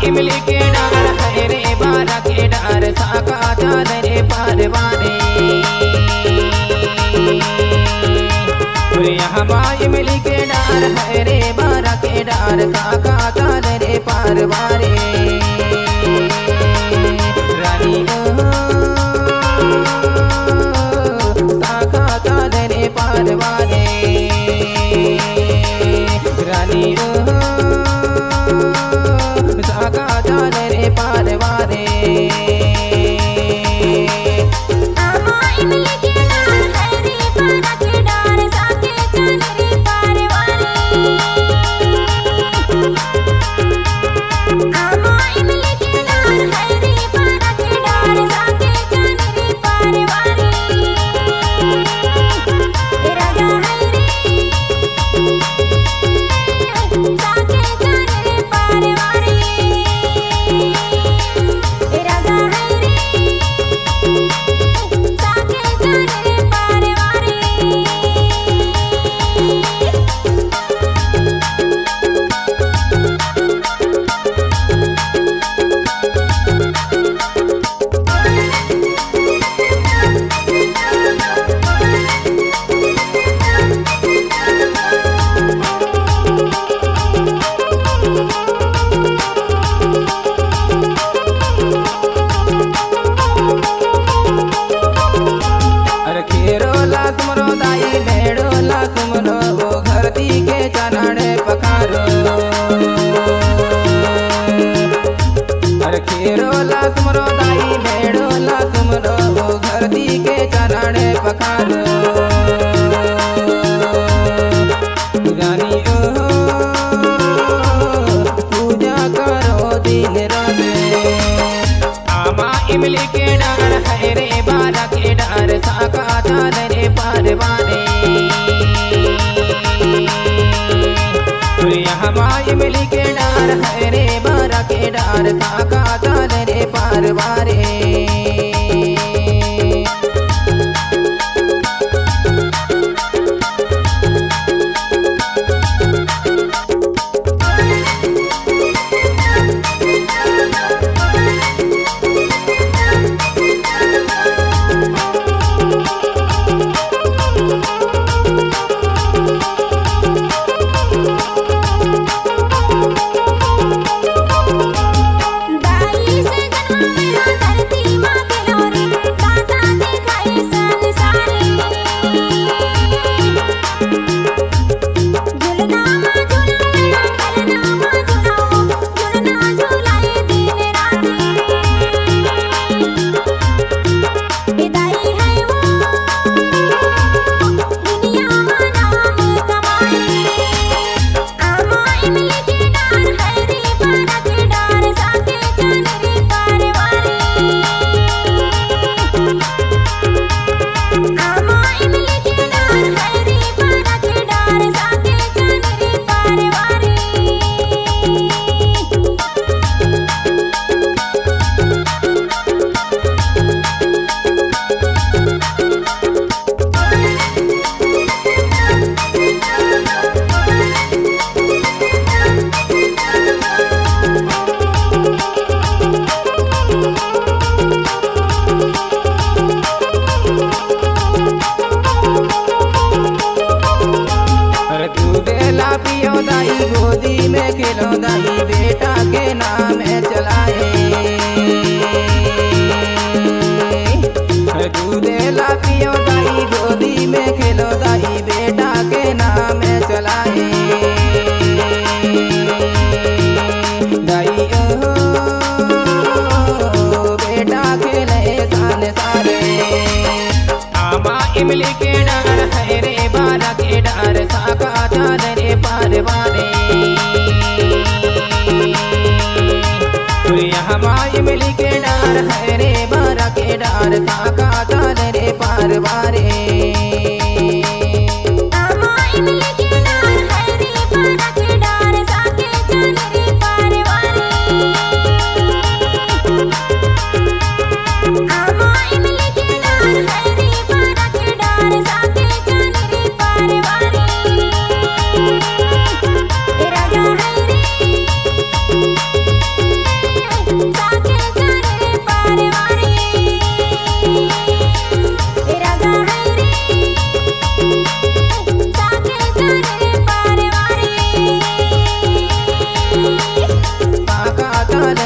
इमली के डार है रे बारा के डार साका चादरे पारवाने हमा इमली के डार है रे बारा के डार साका चादरे पारवाने रानी साका चादरे पारवाने रानी साका चादरे पारवाने आमा इमली के डार है रे बारा के डार साके चादरे पारवाने आमा इमली के डार है रे बारा के डार साके चादरे पारवाने राजा है रे साके चादरे पारवाने राजा है रे साके चादरे पारवाने अरे खेरो ला सुमरो दाई भेड़ो ला सुमरो वो घरती के चनाड़े पखारो अरे खेरो ला सुमरो दाई भेड़ो ला सुमरो वो घरती के चनाड़े पखारो जानी ओ पूजा करो दिन रात आमा इमली के डार है रे बारा के डार साका चादरे पारवाने हमा इमली के डार है रे बारा के डार साका चादरे पारवाने दाई से जन्म मेरा धरती माँ के लोरे दाता दिखाई संसारी झुलना माँ झुला मेरा कलना माँ झुलाओ झुलना झुलाए दिन राती दाई है वो दुनिया में नाम कमाए आमा इमली के डार है रे बारा के डार साके चादरे पारवाने आमा इमली के डार है रे बारा के डार साके चादरे पारवाने अरे दूध ला पियो दाई गोदी में खिलो दाई बेटा के नाम चलाए अरे दूध ला पियो दाई गोदी में खिलो दाई बेटा के नाम चलाए दाई ओ बेटा खेले सान सारे आमा इमली के डार है रे बारा के डार साका चादरे पारवाने हमा इमली के डार है रे बारा के डार साका चादरे पारवाने चाल